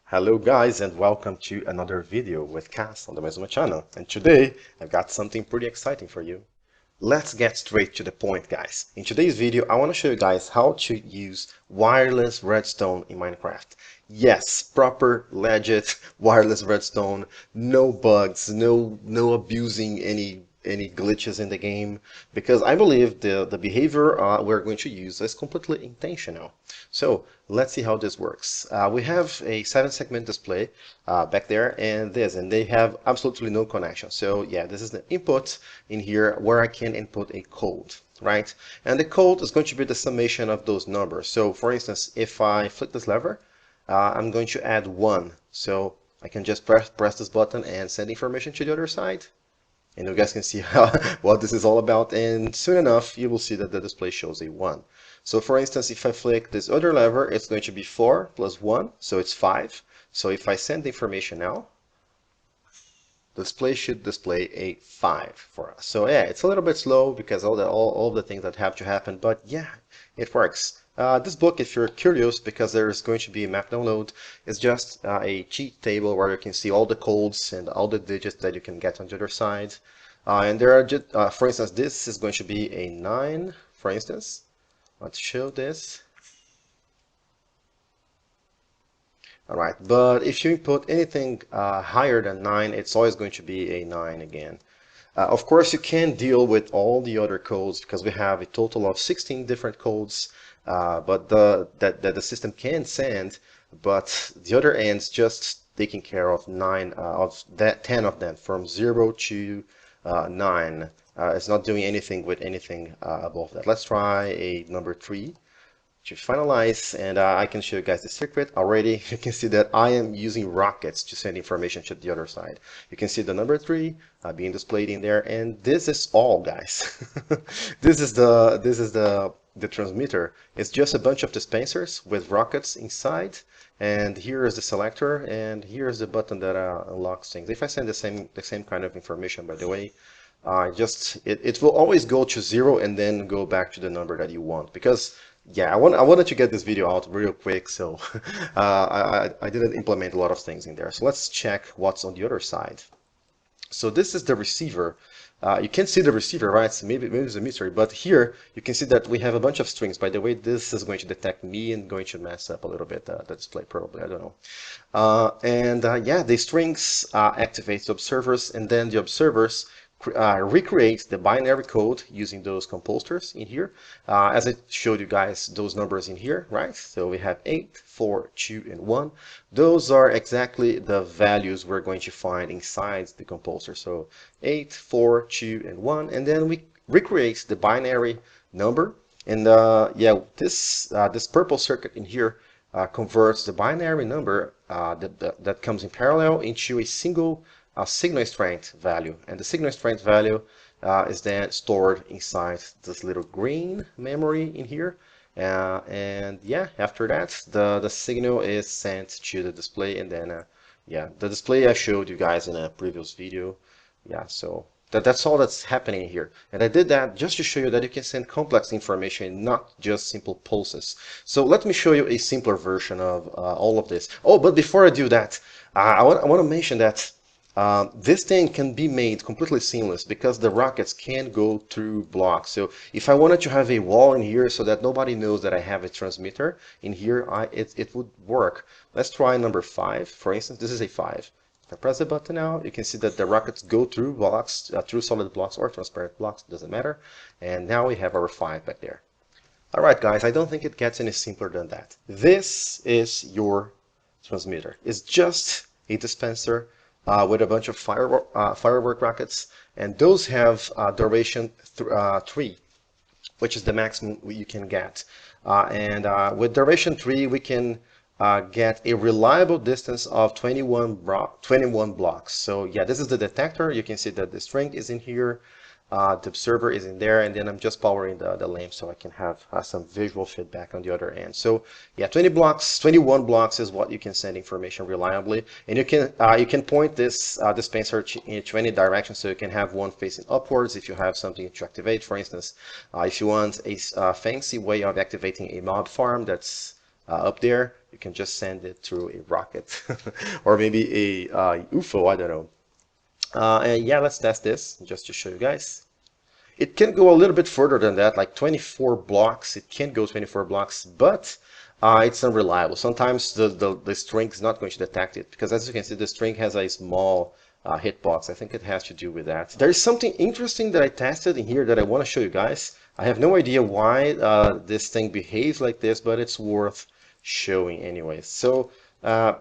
Hello guys and welcome to another video with Cass on the Maizuma channel. And today I've got something pretty exciting for you. Let's get straight to the point, guys. In today's video I want to show you guys how to use wireless redstone in Minecraft. Yes, proper legit wireless redstone, no bugs, no abusing any glitches in the game, because I believe the behavior we're going to use is completely intentional. So let's see how this works. We have a 7-segment display back there and they have absolutely no connection. So yeah, this is the input in here where I can input a code, right? And the code is going to be the summation of those numbers. So for instance, if I flick this lever, I'm going to add 1. So I can just press this button and send information to the other side. And you guys can see what this is all about, and soon enough you will see that the display shows a 1. So for instance, if I flick this other lever, it's going to be 4 plus 1, so it's 5. So if I send the information now, the display should display a 5 for us. So yeah, it's a little bit slow because all the things that have to happen, but yeah, it works. This book, if you're curious, because there's going to be a map download, is just a cheat table where you can see all the codes and all the digits that you can get on the other side. And there are just, for instance, this is going to be a 9, for instance. Let's show this. All right, but if you input anything higher than 9, it's always going to be a 9 again. Of course, you can deal with all the other codes because we have a total of 16 different codes, but that the system can send, but the other end's just taking care of 10 of them from 0 to 9. It's not doing anything with anything above that. Let's try a number 3 to finalize, and I can show you guys the secret already. You can see that I am using rockets to send information to the other side. You can see the number 3 being displayed in there, and this is all, guys. This is the transmitter. It's just a bunch of dispensers with rockets inside, and here is the selector, and here is the button that unlocks things. If I send the same kind of information, by the way, it will always go to 0 and then go back to the number that you want, because yeah, I wanted to get this video out real quick, so I didn't implement a lot of things in there. So let's check what's on the other side. So this is the receiver. You can see the receiver, right? So maybe it's a mystery, but here you can see that we have a bunch of strings. By the way, this is going to detect me and going to mess up a little bit the display, probably, I don't know. Yeah, the strings activate the observers, and then the observers recreate the binary code using those composters in here. As I showed you guys, those numbers in here, right? So we have 8, 4, 2, and 1. Those are exactly the values we're going to find inside the composter. So 8, 4, 2, and 1, and then we recreate the binary number. And yeah, this purple circuit in here converts the binary number that comes in parallel into a single signal strength value, and the signal strength value is then stored inside this little green memory in here, and yeah, after that the signal is sent to the display, and then yeah, the display I showed you guys in a previous video. Yeah, so that's all that's happening here, and I did that just to show you that you can send complex information, not just simple pulses. So let me show you a simpler version of all of this. Oh, but before I do that, I want to mention that this thing can be made completely seamless because the rockets can go through blocks. So if I wanted to have a wall in here so that nobody knows that I have a transmitter in here, it would work. Let's try number 5, for instance. This is a 5. If I press the button now, you can see that the rockets go through blocks, through solid blocks or transparent blocks, doesn't matter. And now we have our 5 back there. All right, guys, I don't think it gets any simpler than that. This is your transmitter. It's just a dispenser with a bunch of firework rockets, and those have duration 3, which is the maximum you can get. With duration 3, we can get a reliable distance of 21 blocks. So yeah, this is the detector. You can see that the string is in here. The observer is in there, and then I'm just powering the lamp so I can have some visual feedback on the other end. So yeah, 21 blocks is what you can send information reliably, and you can point this dispenser into any direction. So you can have one facing upwards if you have something to activate. For instance, if you want a fancy way of activating a mob farm that's up there, you can just send it through a rocket or maybe a UFO, I don't know. And yeah, let's test this just to show you guys. It can go a little bit further than that, like 24 blocks. It can go 24 blocks, but it's unreliable. Sometimes the string is not going to detect it because, as you can see, the string has a small hitbox. I think it has to do with that. There is something interesting that I tested in here that I want to show you guys. I have no idea why this thing behaves like this, but it's worth showing anyway. So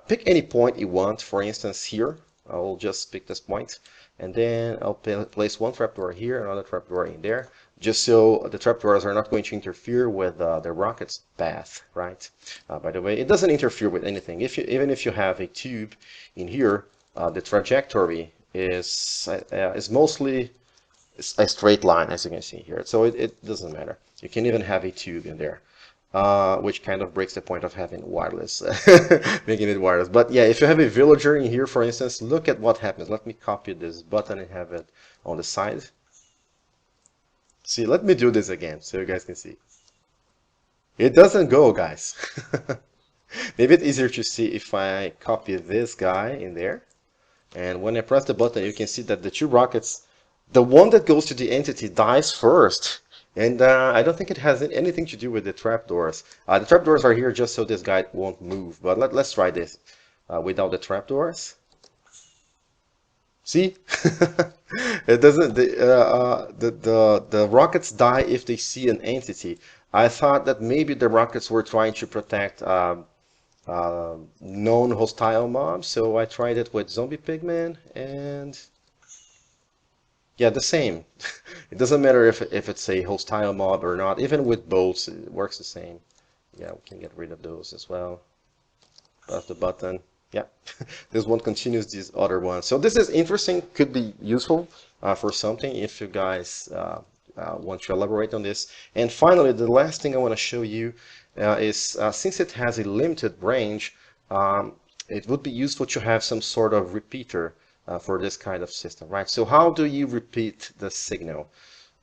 pick any point you want. For instance, here, I'll just pick this point. And then I'll place one trapdoor here, another trapdoor in there, just so the trapdoors are not going to interfere with the rocket's path, right? By the way, it doesn't interfere with anything. Even if you have a tube in here, the trajectory is mostly a straight line, as you can see here. So it doesn't matter. You can even have a tube in there. Which kind of breaks the point of having wireless, making it wireless. But yeah, if you have a villager in here, for instance, look at what happens. Let me copy this button and have it on the side. See, let me do this again so you guys can see. It doesn't go, guys. Maybe it's easier to see if I copy this guy in there. And when I press the button, you can see that the two rockets, the one that goes to the entity dies first. And I don't think it has anything to do with the trapdoors. The trapdoors are here just so this guy won't move. But let's try this without the trapdoors. See? It doesn't. The rockets die if they see an entity. I thought that maybe the rockets were trying to protect known hostile mobs, so I tried it with zombie pigmen, and yeah, the same. It doesn't matter if it's a hostile mob or not. Even with boats, it works the same. Yeah, we can get rid of those as well. Press the button. Yeah, this one continues this other one. So this is interesting, could be useful for something if you guys want to elaborate on this. And finally, the last thing I want to show you is since it has a limited range, it would be useful to have some sort of repeater for this kind of system, right? So how do you repeat the signal?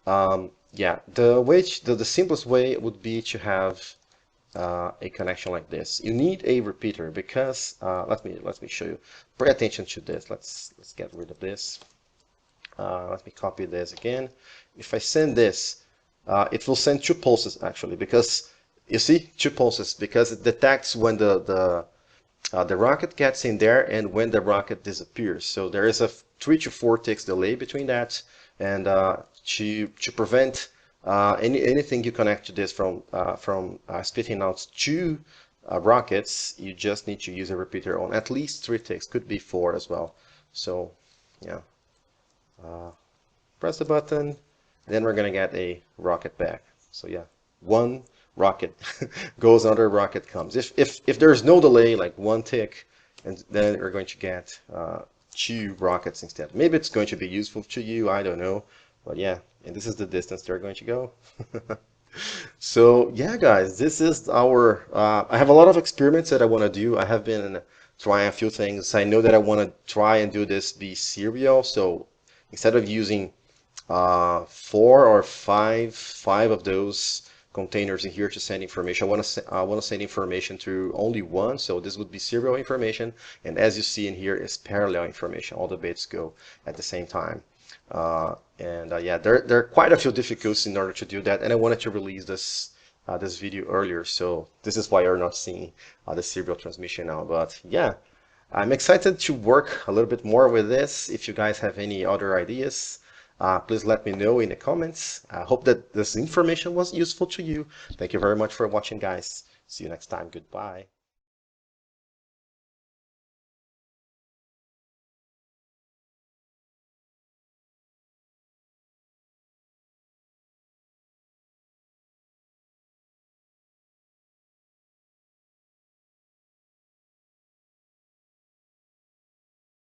Yeah, the simplest way would be to have a connection like this. You need a repeater because let me show you. Pay attention to this. Let's get rid of this. Let me copy this again. If I send this, it will send two pulses actually, because you see two pulses because it detects when the rocket gets in there and when the rocket disappears. So there is a 3 to 4 ticks delay between that, and to prevent anything you connect to this from spitting out two rockets, you just need to use a repeater on at least 3 ticks, could be 4 as well. So yeah, press the button, then we're gonna get a rocket back. So yeah, one rocket goes, another rocket comes. If there's no delay, like 1 tick, and then we're going to get 2 rockets instead. Maybe it's going to be useful to you, I don't know. But yeah, and this is the distance they're going to go. So yeah, guys, this is our, I have a lot of experiments that I want to do. I have been trying a few things. I know that I want to try and do this be serial. So instead of using 4 or 5 of those containers in here to send information, I want to send information to only one. So this would be serial information, and as you see in here is parallel information. All the bits go at the same time. Yeah, there are quite a few difficulties in order to do that, and I wanted to release this this video earlier, so this is why you're not seeing the serial transmission now. But yeah, I'm excited to work a little bit more with this. If you guys have any other ideas, please let me know in the comments. I hope that this information was useful to you. Thank you very much for watching, guys. See you next time. Goodbye.